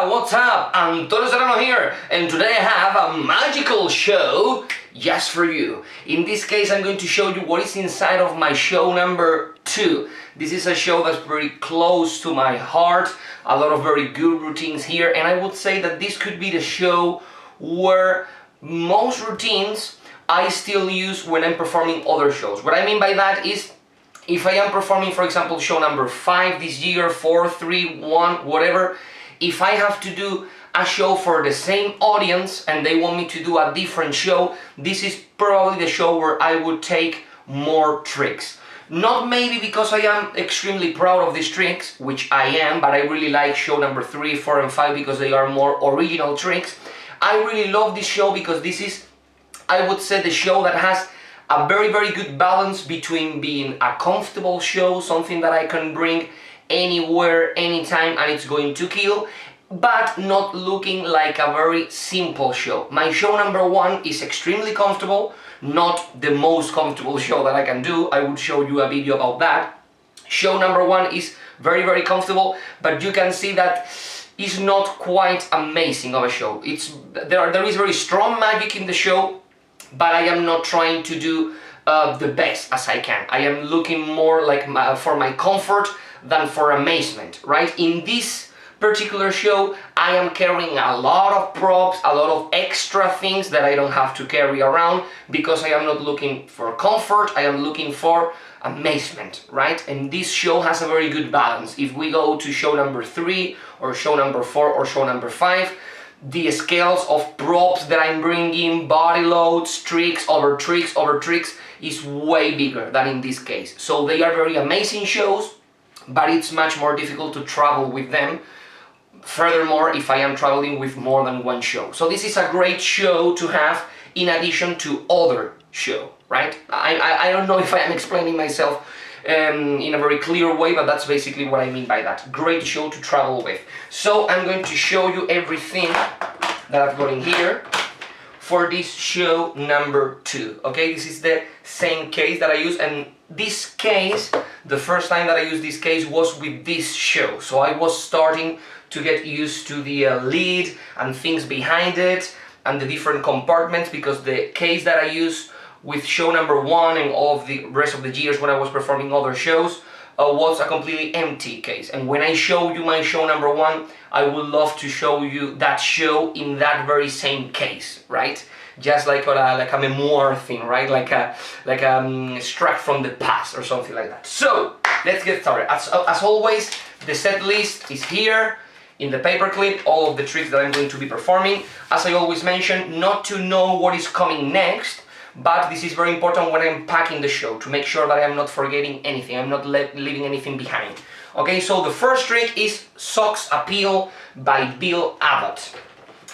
what's up? AND-TONIO here, and today I have a magical show just for you. In this case, I'm going to show you what is inside of my show number 2. This is a show that's very close to my heart, a lot of very good routines here, and I would say that this could be the show where most routines I still use when I'm performing other shows. What I mean by that is, if I am performing, for example, show number 5 this year, 4, 3, 1, whatever, if I have to do a show for the same audience and they want me to do a different show, this is probably the show where I would take more tricks. Not maybe because I am extremely proud of these tricks, which I am, but I really like show number 3, 4 and 5 because they are more original tricks. I really love this show because this is, I would say, the show that has a very good balance between being a comfortable show, something that I can bring anywhere, anytime, and it's going to kill, but not looking like a very simple show. My show number 1 is extremely comfortable, not the most comfortable show that I can do. I will show you a video about that. Show number 1 is very comfortable, but you can see that it's not quite amazing of a show. There is very strong magic in the show, but I am not trying to do the best as I can. I am looking more like for my comfort than for amazement, right? In this particular show, I am carrying a lot of props, a lot of extra things that I don't have to carry around because I am not looking for comfort, I am looking for amazement, right? And this show has a very good balance. If we go to show number 3 or show number 4 or show number 5, the scales of props that I'm bringing, body loads, tricks over tricks over tricks, is way bigger than in this case. So they are very amazing shows, but it's much more difficult to travel with them. Furthermore, if I am traveling with more than one show. So this is a great show to have in addition to other show, right? I don't know if I am explaining myself in a very clear way, but that's basically what I mean by that. Great show to travel with. So I'm going to show you everything that I've got in here for this show number 2. Okay, this is the same case that I use, and this case, the first time that I used this case was with this show. So I was starting to get used to the lid and things behind it and the different compartments, because the case that I use with show number 1 and all of the rest of the years when I was performing other shows was a completely empty case. And when I show you my show number 1, I would love to show you that show in that very same case, right? Just like a memoir thing, right? Like a extract from the past or something like that. So let's get started. As always, the set list is here in the paperclip, all of the tricks that I'm going to be performing. As I always mention, not to know what is coming next, but this is very important when I'm packing the show, to make sure that I am not forgetting anything, I'm not leaving anything behind. Okay, so the first trick is Socks Appeal by Bill Abbott.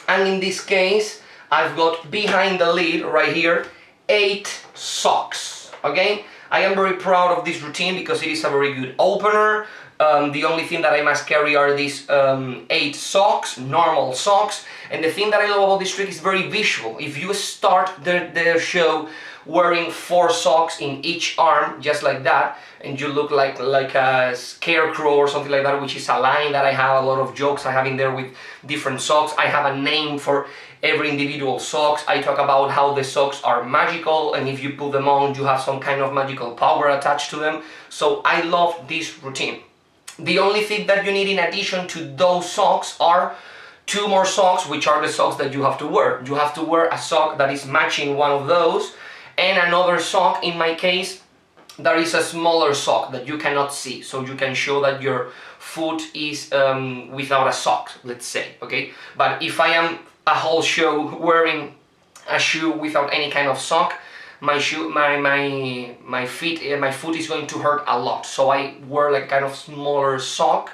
And in this case, I've got behind the lid right here 8 socks. Okay, I am very proud of this routine because it is a very good opener. The only thing that I must carry are these 8 socks, normal socks, and the thing that I love about this trick is very visual. If you start the show wearing 4 socks in each arm, just like that, and you look like a scarecrow or something like that, which is a line that I have, a lot of jokes I have in there with different socks. I have a name for every individual socks. I talk about how the socks are magical, and if you put them on, you have some kind of magical power attached to them. So I love this routine. The only thing that you need in addition to those socks are 2 more socks, which are the socks that you have to wear. You have to wear a sock that is matching one of those, and another sock, in my case, there is a smaller sock that you cannot see, so you can show that your foot is without a sock, let's say, okay? But if I am a whole show wearing a shoe without any kind of sock, my foot is going to hurt a lot. So I wear like kind of smaller sock,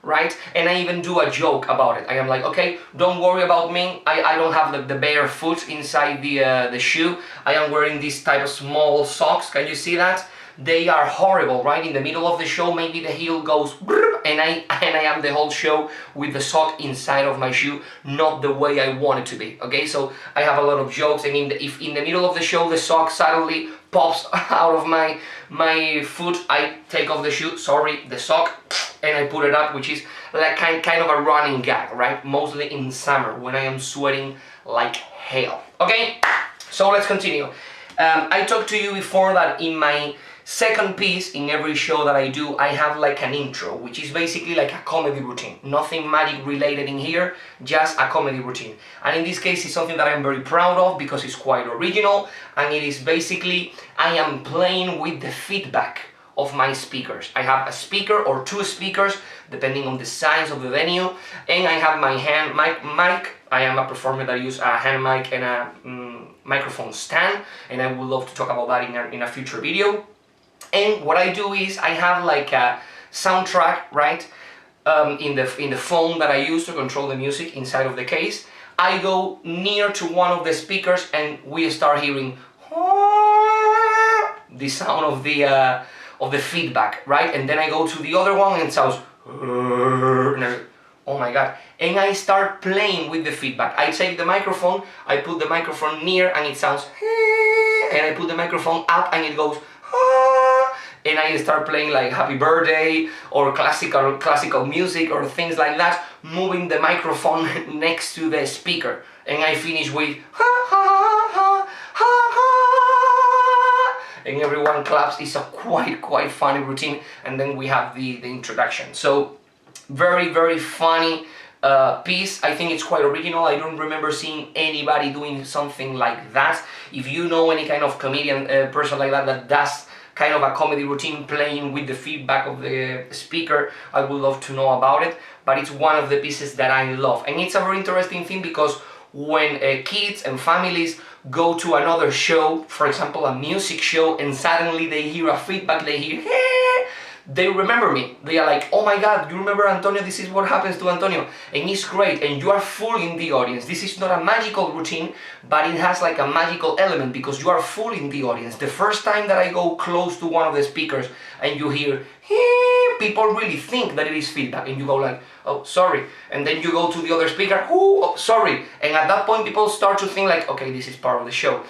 right? And I even do a joke about it. I am like, okay, don't worry about me. I don't have the bare foot inside the shoe. I am wearing this type of small socks. Can you see that? They are horrible, right? In the middle of the show, maybe the heel goes and I am the whole show with the sock inside of my shoe, not the way I want it to be. Okay, so I have a lot of jokes, and if in the middle of the show the sock suddenly pops out of my foot, I take off the shoe, sorry, the sock, and I put it up, which is like kind of a running gag, right? Mostly in summer when I am sweating like hell. Okay, so let's continue. I talked to you before that in my second piece, in every show that I do, I have like an intro, which is basically like a comedy routine. Nothing magic related in here, just a comedy routine. And in this case, it's something that I'm very proud of because it's quite original, and it is basically, I am playing with the feedback of my speakers. I have a speaker or two speakers, depending on the size of the venue, and I have my hand mic. I am a performer that use a hand mic and a microphone stand, and I would love to talk about that in a future video. And what I do is I have like a soundtrack, right, in the phone that I use to control the music inside of the case. I go near to one of the speakers and we start hearing the sound of the feedback, right? And then I go to the other one and it sounds, oh my god. And I start playing with the feedback. I take the microphone, I put the microphone near and it sounds, and I put the microphone up and it goes, and I start playing like Happy Birthday or classical music or things like that, moving the microphone next to the speaker. And I finish with and everyone claps. It's a quite funny routine, and then we have the introduction. So very funny piece. I think it's quite original. I don't remember seeing anybody doing something like that. If you know any kind of comedian person like that does kind of a comedy routine playing with the feedback of the speaker, I would love to know about it. But it's one of the pieces that I love, and it's a very interesting thing because when kids and families go to another show, for example a music show, and suddenly they hear a feedback, they hear hey, they remember me. They are like, oh my god, you remember Antonio, this is what happens to Antonio. And it's great, and you are fooling the audience. This is not a magical routine, but it has like a magical element because you are fooling the audience. The first time that I go close to one of the speakers and you hear hey, people really think that it is feedback, and you go like, oh sorry, and then you go to the other speaker, oh sorry, and at that point people start to think like, okay, this is part of the show.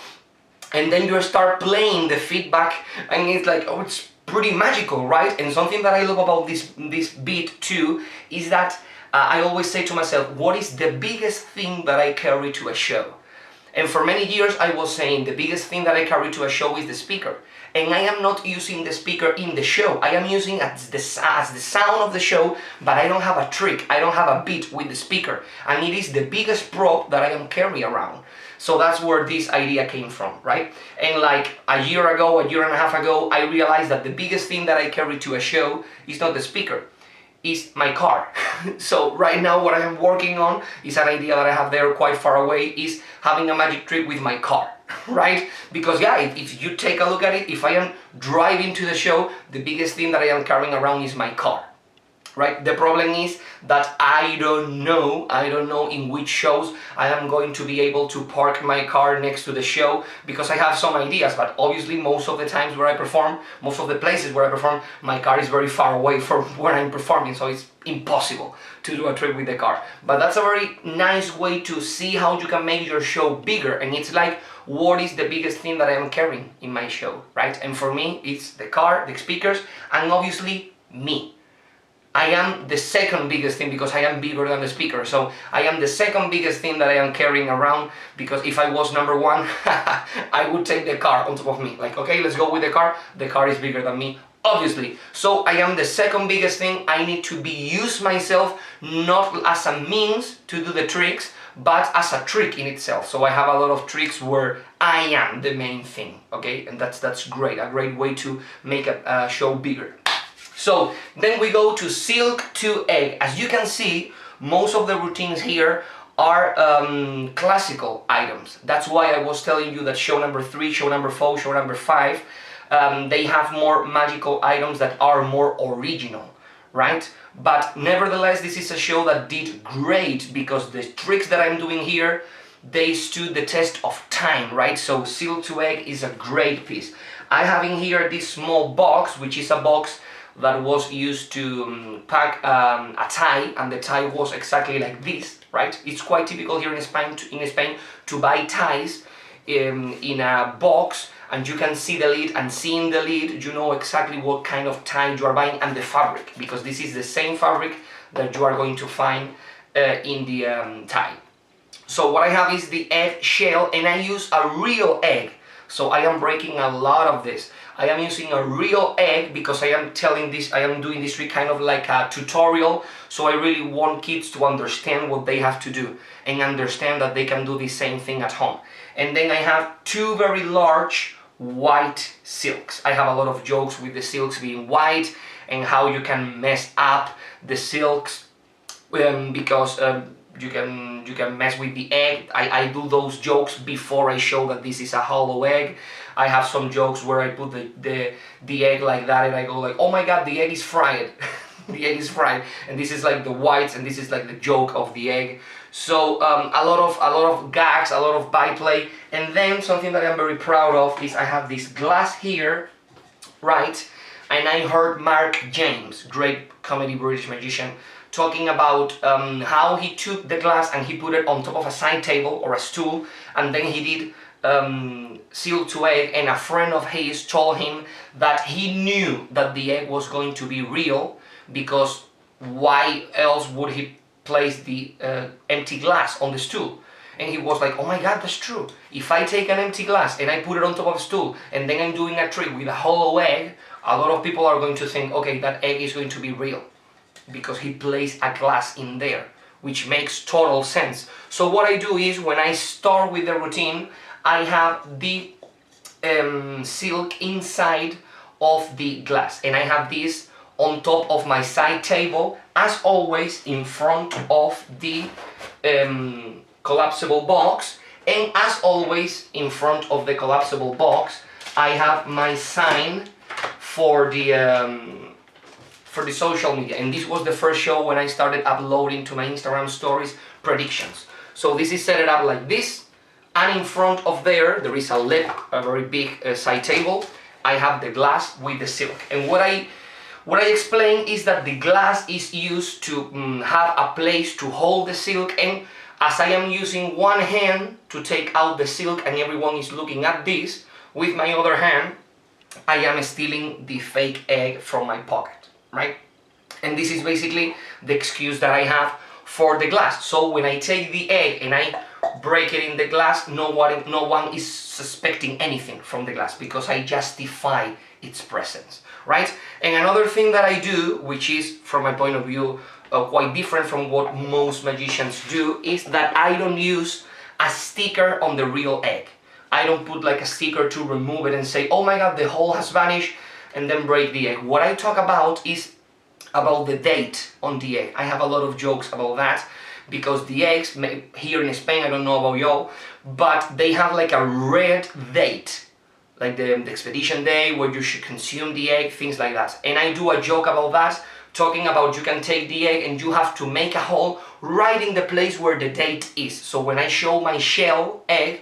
And then you start playing the feedback and it's like, oh, it's pretty magical, right? And something that I love about this beat too is that I always say to myself, what is the biggest thing that I carry to a show? And for many years I was saying the biggest thing that I carry to a show is the speaker. And I am not using the speaker in the show. I am using as the sound of the show, but I don't have a trick. I don't have a beat with the speaker. And it is the biggest prop that I am carrying around. So that's where this idea came from, right? And like a year and a half ago, I realized that the biggest thing that I carry to a show is not the speaker, is my car. So right now what I am working on is an idea that I have there quite far away, is having a magic trick with my car, right? Because yeah, if you take a look at it, if I am driving to the show, the biggest thing that I am carrying around is my car. Right? The problem is that I don't know in which shows I am going to be able to park my car next to the show, because I have some ideas, but obviously most of the times where I perform, most of the places where I perform, my car is very far away from where I'm performing, so it's impossible to do a trip with the car. But that's a very nice way to see how you can make your show bigger, and it's like, what is the biggest thing that I am carrying in my show, right? And for me, it's the car, the speakers, and obviously me. I am the second biggest thing because I am bigger than the speaker. So I am the second biggest thing that I am carrying around, because if I was number one, I would take the car on top of me. Like, okay, let's go with the car is bigger than me, obviously. So I am the second biggest thing. I need to use myself not as a means to do the tricks, but as a trick in itself. So I have a lot of tricks where I am the main thing, okay? And that's great, a great way to make a show bigger. So then we go to silk to egg. As you can see, most of the routines here are classical items. That's why I was telling you that show number 3, show number 4, show number 5, they have more magical items that are more original, right? But nevertheless, this is a show that did great because the tricks that I'm doing here, they stood the test of time, right? So silk to egg is a great piece. I have in here this small box, which is a box that was used to pack a tie, and the tie was exactly like this, right? It's quite typical here in Spain to buy ties in a box, and you can see the lid, and seeing the lid you know exactly what kind of tie you are buying and the fabric, because this is the same fabric that you are going to find in the tie. So what I have is the egg shell, and I use a real egg. So I am breaking a lot of this. I am using a real egg because I am doing this kind of like a tutorial. So I really want kids to understand what they have to do and understand that they can do the same thing at home. And then I have two very large white silks. I have a lot of jokes with the silks being white and how you can mess up the silks because you can mess with the egg. I do those jokes before I show that this is a hollow egg. I have some jokes where I put the egg like that and I go like, oh my god, the egg is fried. The egg is fried, and this is like the whites, and this is like the joke of the egg. So a lot of gags, a lot of byplay. And then something that I'm very proud of is I have this glass here, right? And I heard Mark James, great comedy British magician, talking about how he took the glass and he put it on top of a side table or a stool, and then he did seal to egg, and a friend of his told him that he knew that the egg was going to be real, because why else would he place the empty glass on the stool? And he was like, oh my god, that's true. If I take an empty glass and I put it on top of a stool and then I'm doing a trick with a hollow egg, a lot of people are going to think, okay, that egg is going to be real, because he placed a glass in there, which makes total sense. So what I do is, when I start with the routine, I have the silk inside of the glass, and I have this on top of my side table, as always in front of the collapsible box, and as always in front of the collapsible box I have my sign for the social media. And this was the first show when I started uploading to my Instagram stories predictions. So this is set up like this, and in front of there is a lip, a very big side table. I have the glass with the silk, and what I explain is that the glass is used to have a place to hold the silk, and as I am using one hand to take out the silk and everyone is looking at this, with my other hand I am stealing the fake egg from my pocket, right? And this is basically the excuse that I have for the glass. So when I take the egg and I break it in the glass, no one is suspecting anything from the glass, because I justify its presence, right? And another thing that I do, which is from my point of view quite different from what most magicians do, is that I don't use a sticker on the real egg. I don't put like a sticker to remove it and say, oh my god, the hole has vanished, and then break the egg. What I talk about is about the date on the egg. I have a lot of jokes about that, because the eggs, here in Spain, I don't know about y'all, but they have like a red date, like the expedition day where you should consume the egg, things like that. And I do a joke about that, talking about you can take the egg and you have to make a hole right in the place where the date is. So when I show my shell egg,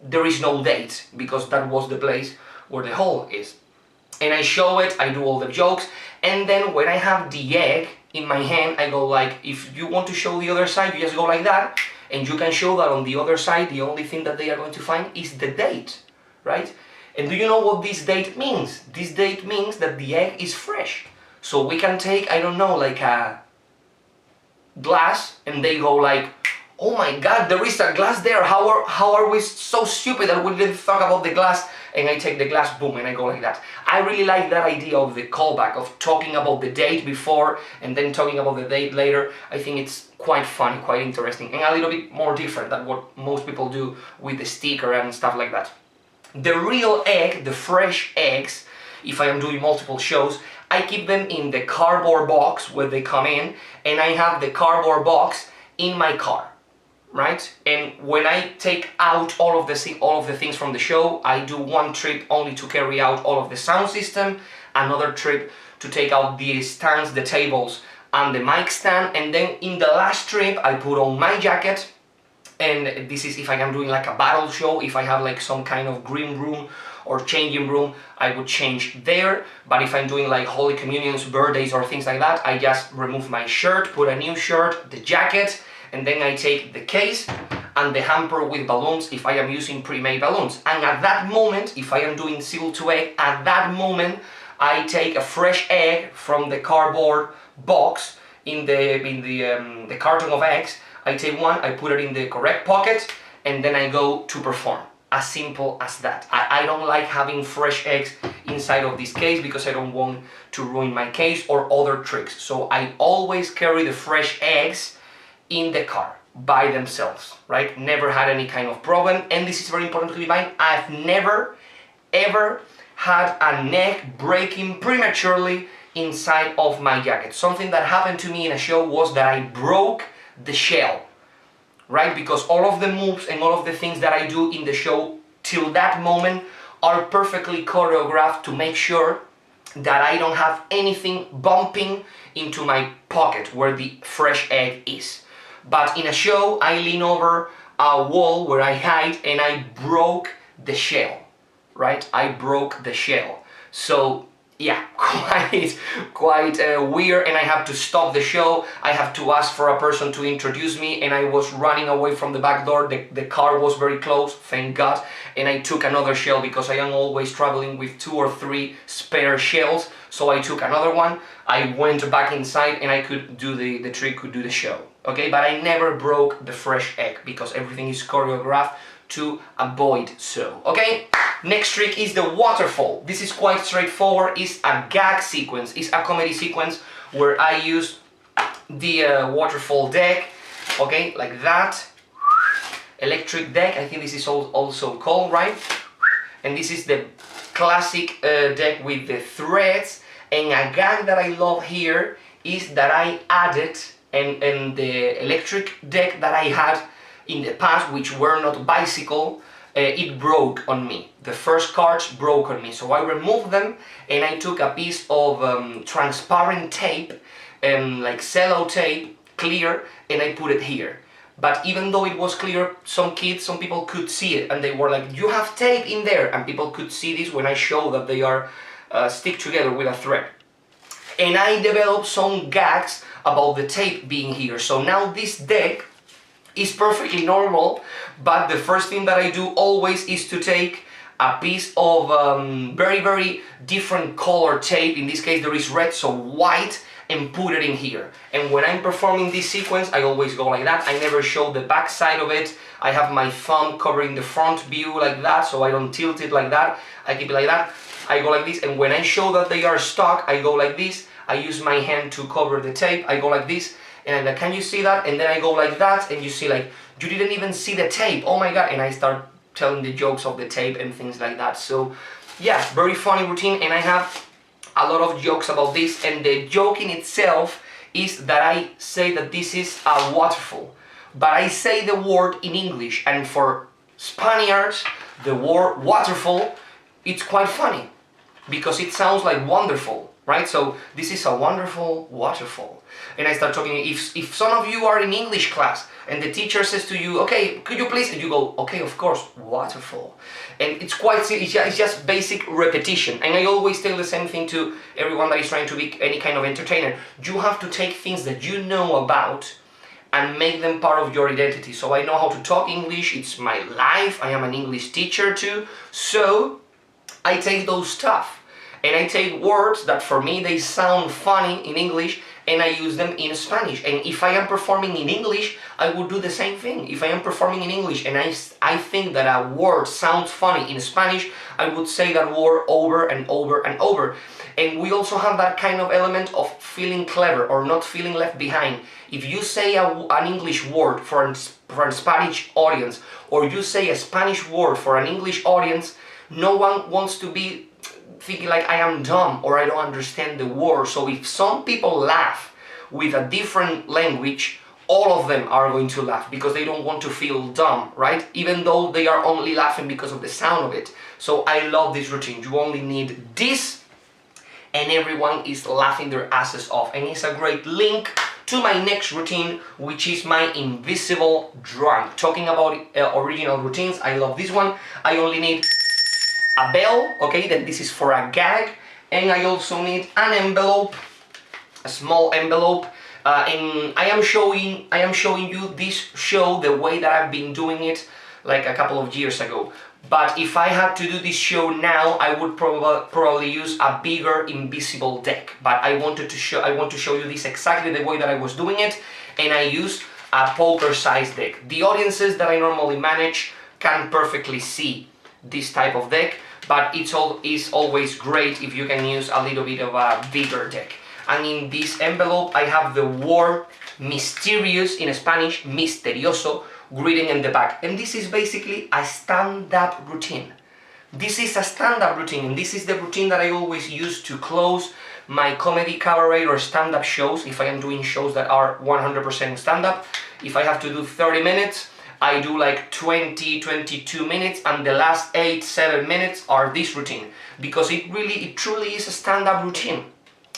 there is no date, because that was the place where the hole is. And I show it, I do all the jokes, and then when I have the egg in my hand, I go like, if you want to show the other side, you just go like that, and you can show that on the other side, the only thing that they are going to find is the date, right? And do you know what this date means? This date means that the egg is fresh. So we can take, I don't know, like a glass, and they go like, oh my god, there is a glass there, how are we so stupid that we didn't talk about the glass? And I take the glass, boom, and I go like that. I really like that idea of the callback, of talking about the date before and then talking about the date later. I think it's quite funny, quite interesting, and a little bit more different than what most people do with the sticker and stuff like that. The real egg, the fresh eggs, if I am doing multiple shows, I keep them in the cardboard box where they come in, and I have the cardboard box in my car, right? And when I take out all of the things from the show, I do one trip only to carry out all of the sound system, another trip to take out the stands, the tables, and the mic stand, and then in the last trip I put on my jacket. And this is if I am doing like a battle show, if I have like some kind of green room or changing room, I would change there. But if I'm doing like Holy Communions, birthdays or things like that, I just remove my shirt, put a new shirt, the jacket, and then I take the case, and the hamper with balloons if I am using pre-made balloons. And at that moment, if I am doing seal to egg, at that moment I take a fresh egg from the cardboard box in the carton of eggs. I take one, I put it in the correct pocket, and then I go to perform. As simple as that. I don't like having fresh eggs inside of this case because I don't want to ruin my case or other tricks. So I always carry the fresh eggs in the car by themselves, right? Never had any kind of problem, and this is very important to be mind. I've never ever had an egg breaking prematurely inside of my jacket. Something that happened to me in a show was that I broke the shell, right? Because all of the moves and all of the things that I do in the show till that moment are perfectly choreographed to make sure that I don't have anything bumping into my pocket where the fresh egg is. But in a show, I lean over a wall where I hide and I broke the shell, right? I broke the shell. So yeah, quite weird, and I have to stop the show. I have to ask for a person to introduce me, and I was running away from the back door. The car was very close, thank God, and I took another shell because I am always traveling with 2 or 3 spare shells. So I took another one, I went back inside, and I could do the trick, could do the show. Okay, but I never broke the fresh egg because everything is choreographed to avoid so. Okay, next trick is the waterfall. This is quite straightforward. It's a gag sequence, it's a comedy sequence where I use the waterfall deck, okay, like that. Electric deck, I think this is also called, right? And this is the classic deck with the threads. And a gag that I love here is that I added and the electric deck that I had in the past, which were not bicycle, it broke on me. The first cards broke on me, so I removed them and I took a piece of transparent tape, like cello tape, clear, and I put it here. But even though it was clear, some people could see it, and they were like, "You have tape in there," and people could see this when I show that they are stick together with a thread. And I developed some gags about the tape being here. So now this deck is perfectly normal, but the first thing that I do always is to take a piece of very different color tape. In this case there is red, so white, and put it in here. And when I'm performing this sequence, I always go like that. I never show the back side of it. I have my thumb covering the front view like that, so I don't tilt it like that. I keep it like that. I go like this, and when I show that they are stuck, I go like this. I use my hand to cover the tape. I go like this, and I'm like, "Can you see that?" And then I go like that, and you see like, "You didn't even see the tape, oh my God," and I start telling the jokes of the tape and things like that. So yeah, very funny routine, and I have a lot of jokes about this, and the joke in itself is that I say that this is a waterfall, but I say the word in English, and for Spaniards, the word waterfall, it's quite funny, because it sounds like wonderful, right? So this is a wonderful waterfall. And I start talking, if some of you are in English class and the teacher says to you, "Okay, could you please," and you go, "Okay, of course, waterfall." And it's just basic repetition. And I always tell the same thing to everyone that is trying to be any kind of entertainer. You have to take things that you know about and make them part of your identity. So I know how to talk English, it's my life, I am an English teacher too, so I take those stuff. And I take words that for me they sound funny in English, and I use them in Spanish. And if I am performing in English, I would do the same thing. If I am performing in English and I think that a word sounds funny in Spanish, I would say that word over and over and over. And we also have that kind of element of feeling clever or not feeling left behind. If you say an English word for a Spanish audience, or you say a Spanish word for an English audience, no one wants to be thinking like I am dumb or I don't understand the word. So if some people laugh with a different language, all of them are going to laugh because they don't want to feel dumb, right? Even though they are only laughing because of the sound of it. So I love this routine. You only need this and everyone is laughing their asses off. And it's a great link to my next routine, which is my invisible drunk. Talking about original routines, I love this one. I only need a bell, okay, then this is for a gag, and I also need an envelope, a small envelope, And I am showing you this show the way that I've been doing it like a couple of years ago. But if I had to do this show now, I would probably use a bigger invisible deck. But I want to show you this exactly the way that I was doing it, and I use a poker-sized deck. The audiences that I normally manage can perfectly see this type of deck, but it's always great if you can use a little bit of a bigger deck. And in this envelope, I have the word mysterious, in Spanish, misterioso, greeting in the back. And this is basically a stand-up routine. This is a stand-up routine, and this is the routine that I always use to close my comedy, cabaret, or stand-up shows, if I am doing shows that are 100% stand-up. If I have to do 30 minutes, I do like 22 minutes, and the last 7 minutes are this routine, because it truly is a stand-up routine.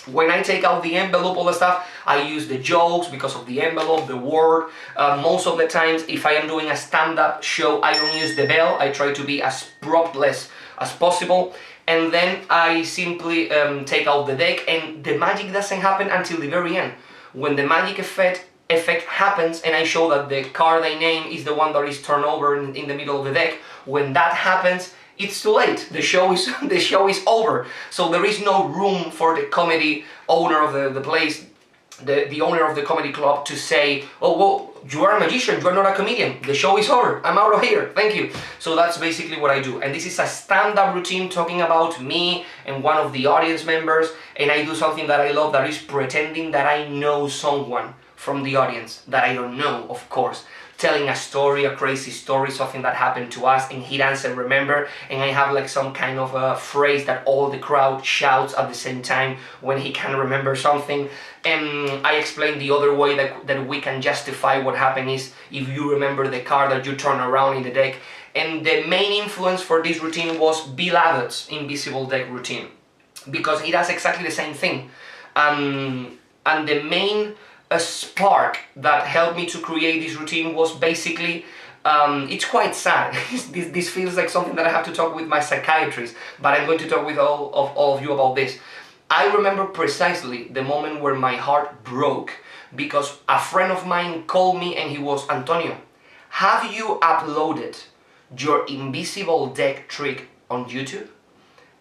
When I take out the envelope, all the stuff, I use the jokes because of the envelope, the word. Most of the times, if I am doing a stand-up show, I don't use the bell. I try to be as propless as possible. And then I simply take out the deck, and the magic doesn't happen until the very end. When the magic effect happens, and I show that the card I name is the one that is turned over in the middle of the deck, when that happens, it's too late. The show is over. So there is no room for the comedy owner of the place, the owner of the comedy club, to say, oh, well, you are a magician, you are not a comedian. The show is over. I'm out of here. Thank you. So that's basically what I do. And this is a stand-up routine talking about me and one of the audience members. And I do something that I love, that is pretending that I know someone from the audience that I don't know, of course. Telling a story, a crazy story, something that happened to us, and he doesn't remember, and I have like some kind of a phrase that all the crowd shouts at the same time when he can remember something. And I explain the other way that we can justify what happened is if you remember the card that you turn around in the deck. And the main influence for this routine was Bill Abbott's Invisible Deck routine, because he does exactly the same thing. And the main spark that helped me to create this routine was basically, it's quite sad. This feels like something that I have to talk with my psychiatrist, but I'm going to talk with all of you about this. I remember precisely the moment where my heart broke, because a friend of mine called me and he was, Antonio, have you uploaded your invisible deck trick on YouTube?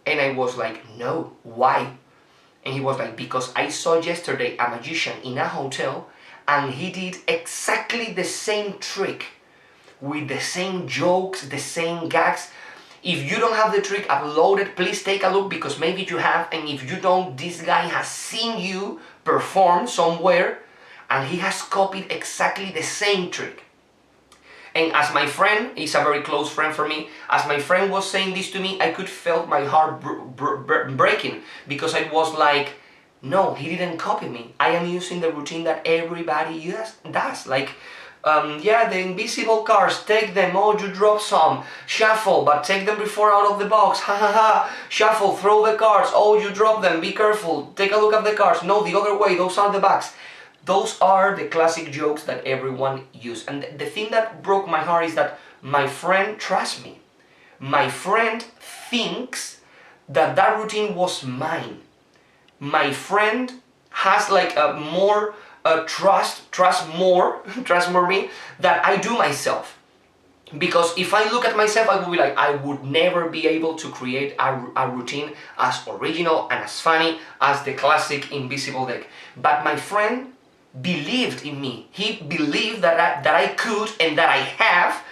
And I was like, no, why? And he was like, because I saw yesterday a magician in a hotel and he did exactly the same trick with the same jokes, the same gags. If you don't have the trick uploaded, please take a look, because maybe you have, and if you don't, this guy has seen you perform somewhere and he has copied exactly the same trick. And as my friend, he's a very close friend for me, as my friend was saying this to me, I could feel my heart breaking, because I was like, no, he didn't copy me. I am using the routine that everybody does. Like, yeah, the invisible cards, take them, oh, you drop some, shuffle, but take them before out of the box, ha ha ha, shuffle, throw the cards, oh, you drop them, be careful, take a look at the cards, no, the other way, those are the backs. Those are the classic jokes that everyone uses. And the thing that broke my heart is that my friend trusts me. My friend thinks that that routine was mine. My friend has like a more trust more me that I do myself. Because if I look at myself, I would be like, I would never be able to create a routine as original and as funny as the classic Invisible Deck. But my friend believed in me. He believed that I could and that I have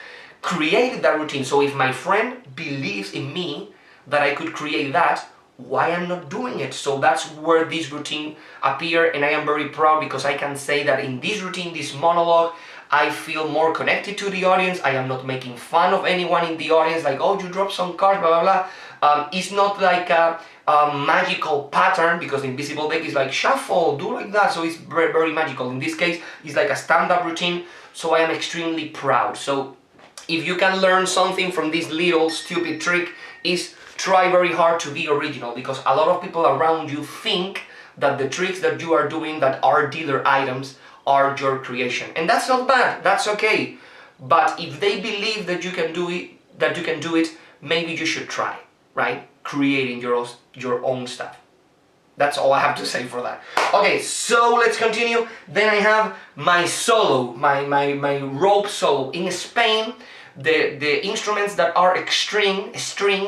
created that routine. So if my friend believes in me that I could create that, why I'm not doing it? So that's where this routine appeared, and I am very proud because I can say that in this routine, this monologue, I feel more connected to the audience. I am not making fun of anyone in the audience, like, oh, you dropped some cards, blah, blah, blah. It's not like a magical pattern, because the Invisible Deck is like, shuffle, do like that, so it's very, very magical. In this case, it's like a stand-up routine, so I am extremely proud. So if you can learn something from this little stupid trick, is try very hard to be original, because a lot of people around you think that the tricks that you are doing that are dealer items are your creation, and that's not bad, that's okay. But if they believe that you can do it, maybe you should try, right? Creating your own stuff. That's all I have to say for that. Okay, so let's continue. Then I have my solo, my rope solo. In Spain, the instruments that are string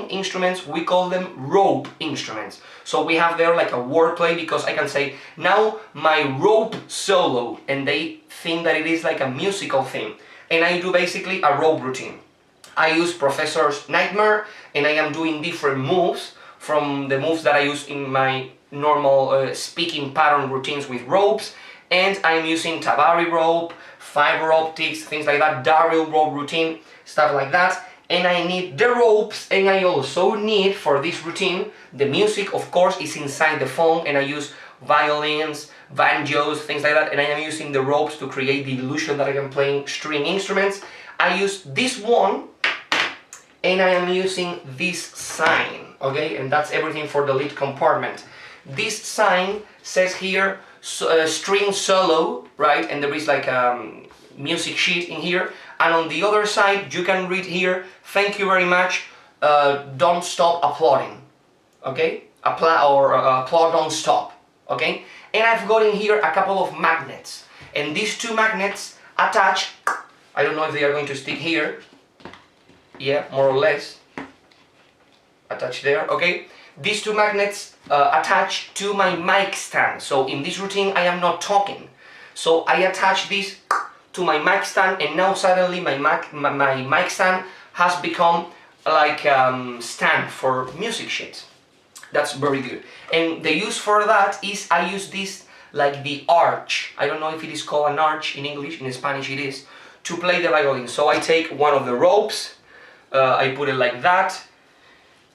instruments, we call them rope instruments. So we have there like a wordplay, because I can say, now my rope solo, and they think that it is like a musical thing. And I do basically a rope routine. I use Professor's Nightmare, and I am doing different moves from the moves that I use in my normal speaking pattern routines with ropes, and I'm using Tabari rope, fiber optics, things like that, Daryl rope routine, stuff like that. And I need the ropes, and I also need, for this routine, the music, of course, is inside the phone, and I use violins, banjos, things like that, and I am using the ropes to create the illusion that I am playing string instruments. I use this one, and I am using this sign, okay, and that's everything for the lead compartment. This sign says here string solo, right, and there is like a music sheet in here, and on the other side you can read here, thank you very much, don't stop applauding, okay, applaud don't stop, okay. And I've got in here a couple of magnets, and these two magnets attach, I don't know if they are going to stick here, yeah, more or less, attach there, okay. These two magnets attach to my mic stand. So in this routine I am not talking. So I attach this to my mic stand, and now suddenly my mic stand has become like stand for music sheets. That's very good. And the use for that is I use this like the arch. I don't know if it is called an arch in English, in Spanish it is, to play the violin. So I take one of the ropes, I put it like that,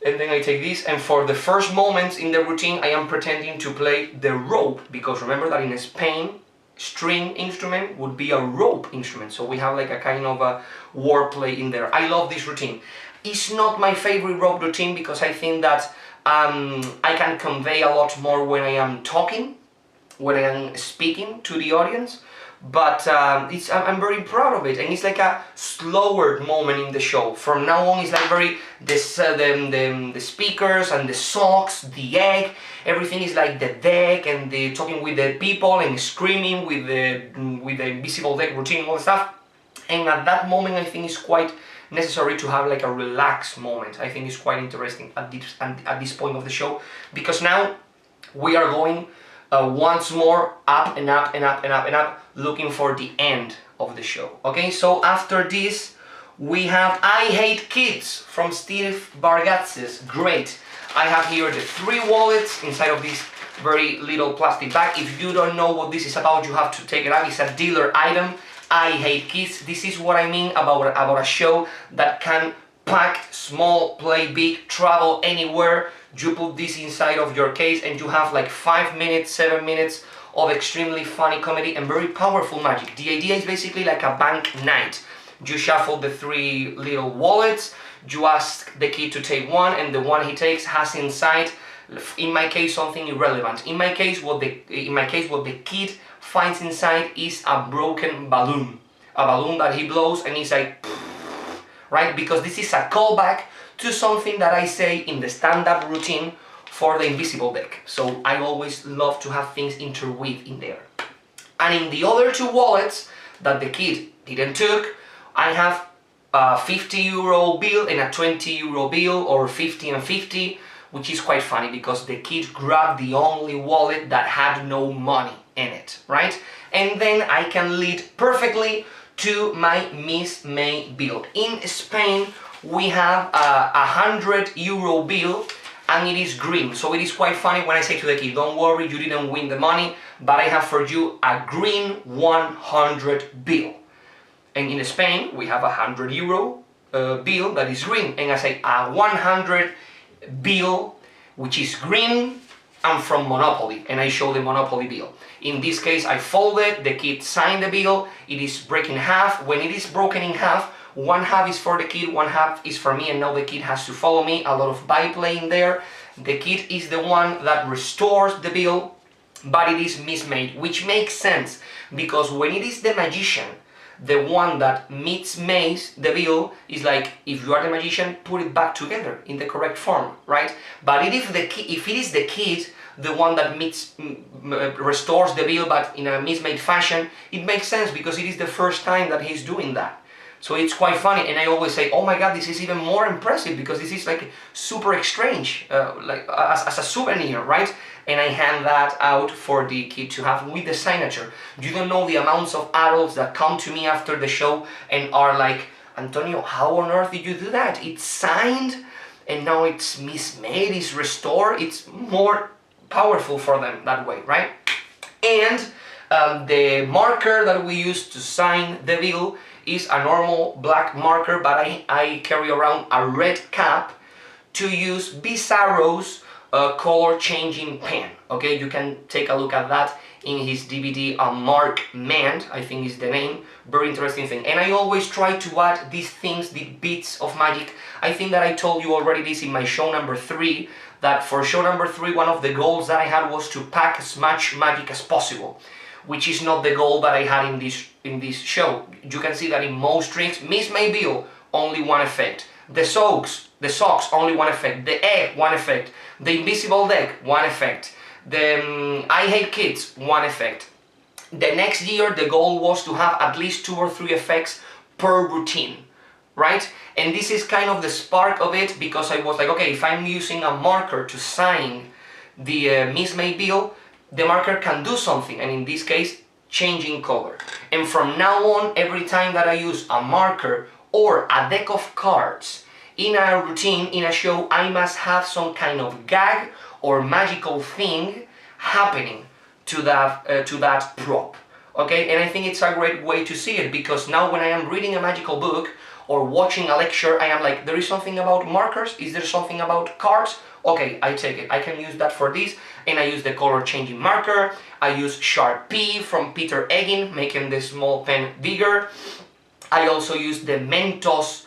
and then I take this, and for the first moments in the routine I am pretending to play the rope, because remember that in Spain, string instrument would be a rope instrument, so we have like a kind of a wordplay in there. I love this routine. It's not my favorite rope routine, because I think that I can convey a lot more when I am talking, when I am speaking to the audience, but I'm very proud of it, and it's like a slower moment in the show. From now on, it's like very the speakers and the socks, the egg, everything is like the deck, and the talking with the people and screaming with the invisible deck routine, all that stuff. And at that moment, I think it's quite necessary to have like a relaxed moment. I think it's quite interesting at this point of the show, because now we are going once more up and up and up and up and up, looking for the end of the show. Okay, so after this we have I Hate Kids from Steve Bargatz's. Great. I have here the 3 wallets inside of this very little plastic bag. If you don't know what this is about, you have to take it out. It's a dealer item. I Hate Kids. This is what I mean about a show that can pack small, play big, travel anywhere. You put this inside of your case and you have like 5 minutes, 7 minutes of extremely funny comedy and very powerful magic. The idea is basically like a bank night. You shuffle the 3 little wallets, you ask the kid to take one, and the one he takes has inside, in my case, something irrelevant. In my case, what the kid finds inside is a broken balloon. A balloon that he blows and he's like, right? Because this is a callback to something that I say in the stand-up routine for the invisible deck. So I always love to have things interweave in there. And in the other 2 wallets that the kid didn't took, I have a 50-euro bill and a 20-euro bill, or 50 and 50, which is quite funny because the kid grabbed the only wallet that had no money in it, right? And then I can lead perfectly to my Miss May bill. In Spain, we have a 100-euro bill, and it is green. So it is quite funny when I say to the kid, don't worry, you didn't win the money, but I have for you a green 100 bill. And in Spain, we have a 100-euro bill that is green. And I say a 100 bill, which is green, and from Monopoly. And I show the Monopoly bill. In this case, I fold it, the kid signed the bill, it is breaking in half. When it is broken in half, 1 half is for the kid, 1 half is for me, and now the kid has to follow me. A lot of byplay in there. The kid is the one that restores the bill, but it is mismade, which makes sense, because when it is the magician, the one that mismakes the bill, is like, if you are the magician, put it back together in the correct form, right? But if it is the kid the one that restores the bill but in a mismade fashion, it makes sense because it is the first time that he's doing that. So it's quite funny, and I always say, oh my god, this is even more impressive because this is like super exchange, like as a souvenir, right? And I hand that out for the kid to have with the signature. You don't know the amounts of adults that come to me after the show and are like, Antonio, how on earth did you do that? It's signed and now it's mismade, it's restored. It's more powerful for them that way, right? And the marker that we use to sign the bill is a normal black marker, but I carry around a red cap to use Bizarro's color changing pen. Okay, you can take a look at that in his DVD, Mark Mand, I think is the name. Very interesting thing. And I always try to add these things, the bits of magic. I think that I told you already this in my show number 3, that for show number 3, one of the goals that I had was to pack as much magic as possible, which is not the goal that I had in this show. You can see that in most drinks, Miss Maybill, only one effect. The socks, only one effect. The egg, one effect. The invisible deck, one effect. The I Hate Kids, one effect. The next year, the goal was to have at least 2 or 3 effects per routine, right? And this is kind of the spark of it, because I was like, okay, if I'm using a marker to sign the Miss Maybill, the marker can do something, and in this case, changing color. And from now on, every time that I use a marker or a deck of cards in a routine, in a show, I must have some kind of gag or magical thing happening to that prop. Okay, and I think it's a great way to see it, because now when I am reading a magical book or watching a lecture, I am like, there is something about markers, is there something about cards? Okay, I take it, I can use that for this, and I use the color changing marker, I use Sharpie from Peter Eggen, making the small pen bigger. I also use the Mentos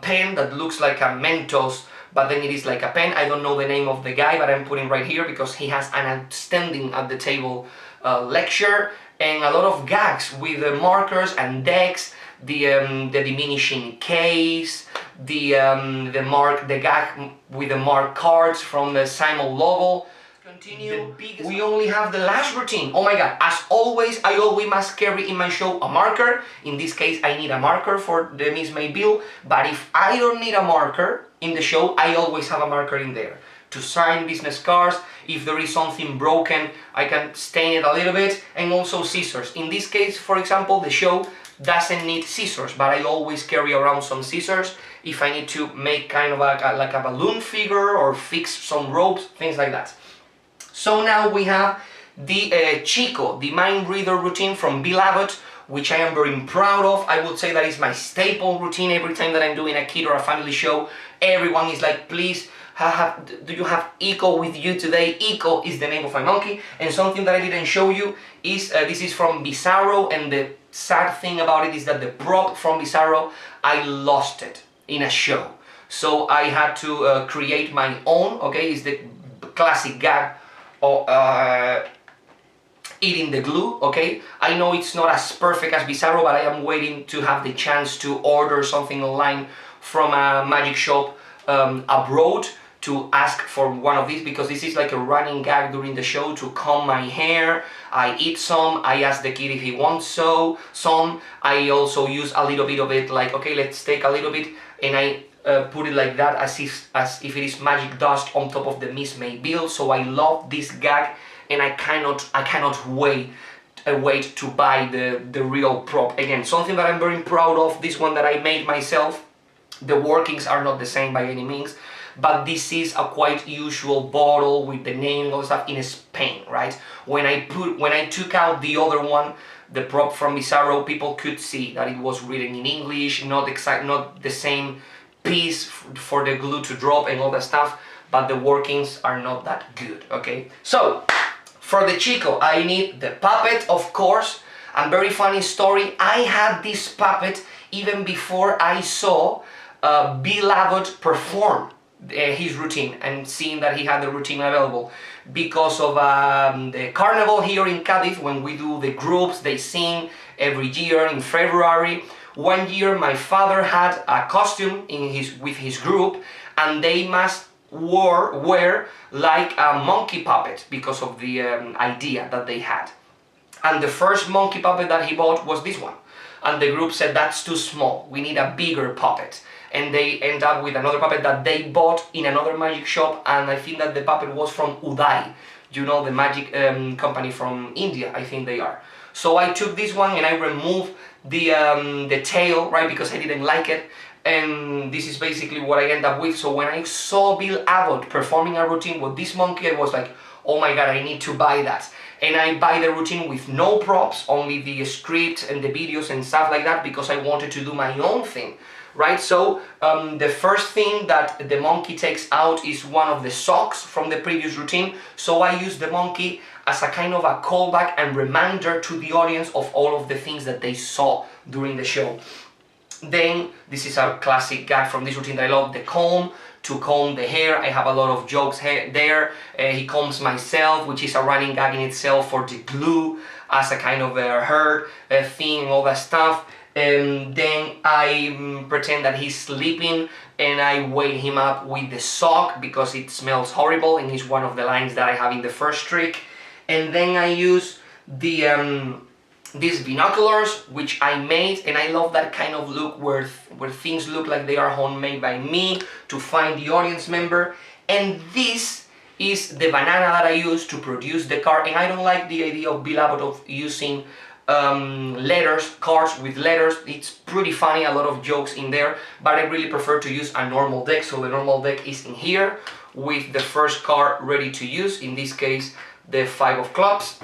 pen that looks like a Mentos, but then it is like a pen. I don't know the name of the guy, but I'm putting right here because he has an outstanding at the table lecture, and a lot of gags with the markers and decks, the diminishing case, the gag with the mark cards from the Simon Lovell. Continue. We only have the last routine. Oh my god, as always, I always must carry in my show a marker. In this case, I need a marker for the Miss Maybill, but if I don't need a marker in the show, I always have a marker in there to sign business cards. If there is something broken, I can stain it a little bit, and also scissors. In this case, for example, the show doesn't need scissors, but I always carry around some scissors if I need to make kind of like a balloon figure or fix some ropes, things like that. So now we have the Chico, the mind reader routine from Bill Abbott, which I am very proud of. I would say that is my staple routine. Every time that I'm doing a kid or a family show, everyone is like, please, do you have Eco with you today? Eco is the name of my monkey. And something that I didn't show you is, this is from Bizarro, and the sad thing about it is that the prop from Bizarro, I lost it in a show. So I had to create my own, okay? It's the classic gag of eating the glue, okay? I know it's not as perfect as Bizarro, but I am waiting to have the chance to order something online from a magic shop abroad to ask for one of these, because this is like a running gag during the show to comb my hair. I eat some, I ask the kid if he wants some. I also use a little bit of it, like, okay, let's take a little bit, and I put it like that as if it is magic dust on top of the Miss Maybill. So I love this gag, and I cannot wait to buy the real prop. Again, something that I'm very proud of, this one that I made myself. The workings are not the same by any means, but this is a quite usual bottle with the name and all the stuff in Spain, right? When I took out the other one, the prop from Bizarro, people could see that it was written in English, not the same piece for the glue to drop and all that stuff, but the workings are not that good, okay? So, for the Chico, I need the puppet, of course. And very funny story, I had this puppet even before I saw Bill Abbott perform his routine, and seeing that he had the routine available. Because of the carnival here in Cadiz, when we do the groups, they sing every year in February. One year my father had a costume with his group, and they must were like a monkey puppet because of the idea that they had. And the first monkey puppet that he bought was this one. And the group said, that's too small, we need a bigger puppet. And they end up with another puppet that they bought in another magic shop, and I think that the puppet was from Uday, you know, the magic company from India, I think they are. So I took this one and I removed the tail, right, because I didn't like it. And this is basically what I end up with. So when I saw Bill Abbott performing a routine with this monkey, I was like, oh my god, I need to buy that. And I buy the routine with no props, only the script and the videos and stuff like that, because I wanted to do my own thing, right? So the first thing that the monkey takes out is one of the socks from the previous routine. So I use the monkey as a kind of a callback and reminder to the audience of all of the things that they saw during the show. Then, this is a classic gag from this routine that I love, the comb, to comb the hair. I have a lot of jokes there. He combs myself, which is a running gag in itself, for the glue as a kind of a hurt thing, all that stuff. Then I pretend that he's sleeping and I wake him up with the sock because it smells horrible, and it's one of the lines that I have in the first trick. And then I use the these binoculars, which I made, and I love that kind of look where things look like they are homemade by me to find the audience member. And this is the banana that I use to produce the card, and I don't like the idea of Bill Abbott of using cards with letters. It's pretty funny, a lot of jokes in there, but I really prefer to use a normal deck. So the normal deck is in here with the first card ready to use, in this case the 5 of clubs.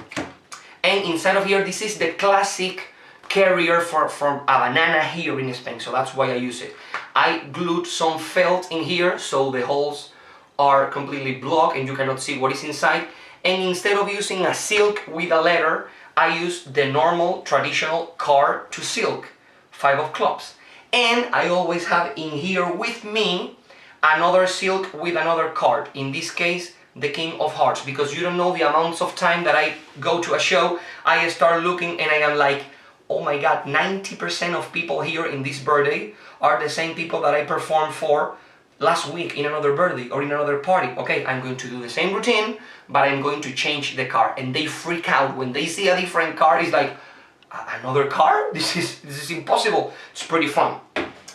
And inside of here, this is the classic carrier for a banana here in Spain, so that's why I use it. I glued some felt in here so the holes are completely blocked and you cannot see what is inside. And instead of using a silk with a letter, I use the normal traditional card to silk, 5 of clubs. And I always have in here with me another silk with another card, in this case the King of Hearts, because you don't know the amounts of time that I go to a show, I start looking and I am like, oh my god, 90% of people here in this birthday are the same people that I performed for last week in another birthday or in another party. Okay, I'm going to do the same routine, but I'm going to change the card. And they freak out when they see a different card. It's like, another card? This is impossible. It's pretty fun.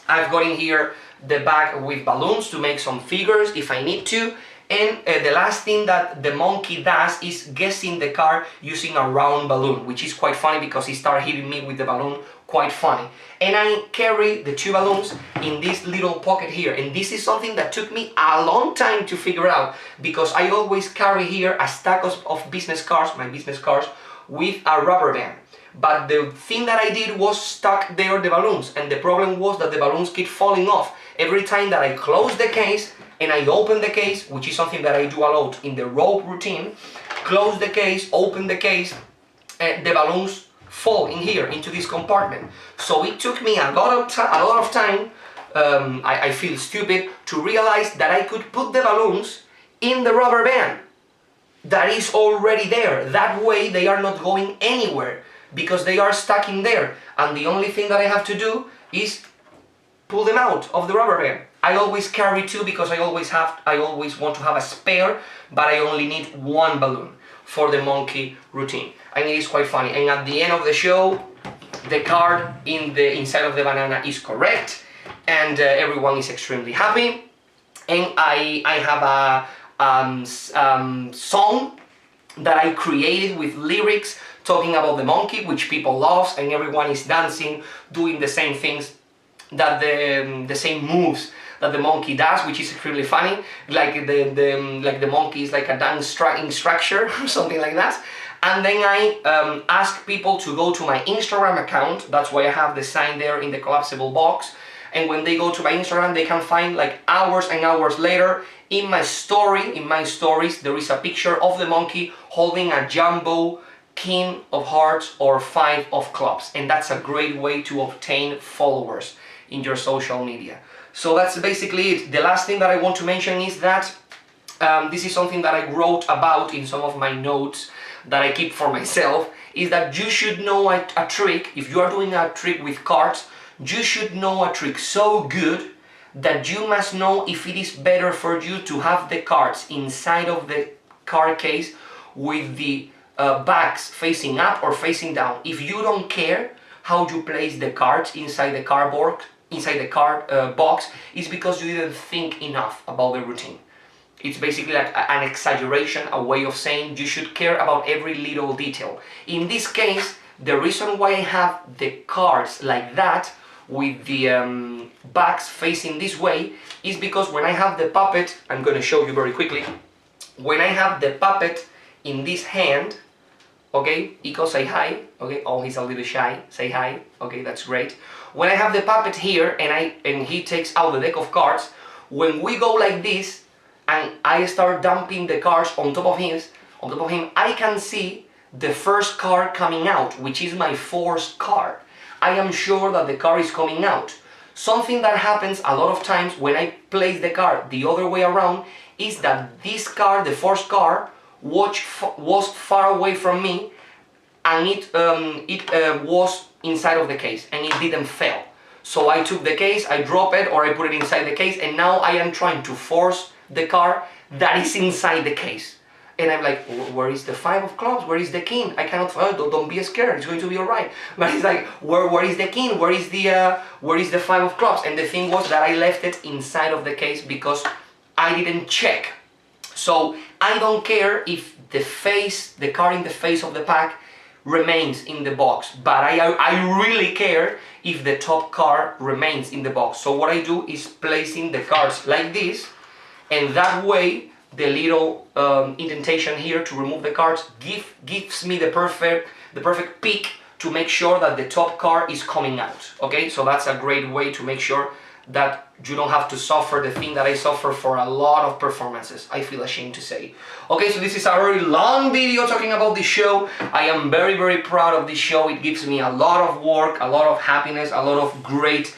I've got in here the bag with balloons to make some figures if I need to. And the last thing that the monkey does is guessing the card using a round balloon, which is quite funny because he started hitting me with the balloon, quite funny. And I carry the 2 balloons in this little pocket here, and this is something that took me a long time to figure out, because I always carry here a stack of business cards, my business cards, with a rubber band. But the thing that I did was stuck there the balloons, and the problem was that the balloons keep falling off. Every time that I close the case and I open the case, which is something that I do a lot in the rope routine, close the case, open the case, the balloons fall in here into this compartment. So it took me a lot of time, I feel stupid, to realize that I could put the balloons in the rubber band that is already there. That way they are not going anywhere because they are stuck in there, and the only thing that I have to do is pull them out of the rubber band. I always carry 2 because I always want to have a spare, but I only need 1 balloon for the monkey routine. And it is quite funny. And at the end of the show, the card inside of the banana is correct, and everyone is extremely happy. And I have a song that I created with lyrics talking about the monkey, which people love, and everyone is dancing, doing the same things, that the same moves that the monkey does, which is extremely funny. Like the monkey is like a dance instructor or something like that. And then I ask people to go to my Instagram account. That's why I have the sign there in the collapsible box. And when they go to my Instagram, they can find, like, hours and hours later, in my stories, there is a picture of the monkey holding a jumbo King of Hearts or 5 of clubs. And that's a great way to obtain followers in your social media. So that's basically it. The last thing that I want to mention is that this is something that I wrote about in some of my notes that I keep for myself, is that you should know a trick. If you are doing a trick with cards, you should know a trick so good that you must know if it is better for you to have the cards inside of the card case with the backs facing up or facing down. If you don't care how you place the cards inside the cardboard, inside the card box, it's because you didn't think enough about the routine. It's basically like an exaggeration, a way of saying you should care about every little detail. In this case, the reason why I have the cards like that, with the backs facing this way, is because when I have the puppet, I'm going to show you very quickly, when I have the puppet in this hand, okay, Iko, say hi, okay, oh, he's a little shy, say hi, okay, that's great. When I have the puppet here and he takes out the deck of cards, when we go like this, and I start dumping the cards on top of him, I can see the first card coming out, which is my fourth card. I am sure that the card is coming out. Something that happens a lot of times when I place the card the other way around is that this card, the fourth card, was far away from me, and it was inside of the case and it didn't fail. So I took the case, I drop it, or I put it inside the case, and now I am trying to force the card that is inside the case. And I'm like, where is the 5 of clubs? Where is the king? I cannot, don't be scared, it's going to be alright. But it's like, where is the king? Where is the 5 of clubs? And the thing was that I left it inside of the case because I didn't check. So I don't care if the card in the face of the pack remains in the box, but I really care if the top card remains in the box. So what I do is placing the cards like this, and that way the little indentation here to remove the cards gives me the perfect peek to make sure that the top card is coming out. Okay, so that's a great way to make sure that you don't have to suffer the thing that I suffer for a lot of performances, I feel ashamed to say. Okay, so this is a very long video talking about this show. I am very, very proud of this show. It gives me a lot of work, a lot of happiness, a lot of great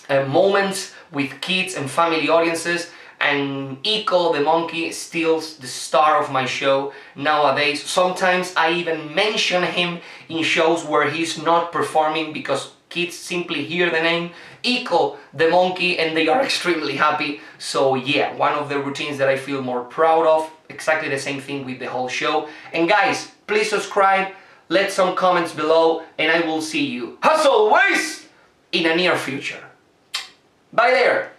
moments with kids and family audiences. And Iko, the monkey, still the star of my show nowadays. Sometimes I even mention him in shows where he's not performing because kids simply hear the name Iko, the monkey, and they are extremely happy. So yeah, one of the routines that I feel more proud of. Exactly the same thing with the whole show. And guys, please subscribe, let some comments below, and I will see you, as always, in a near future. Bye there!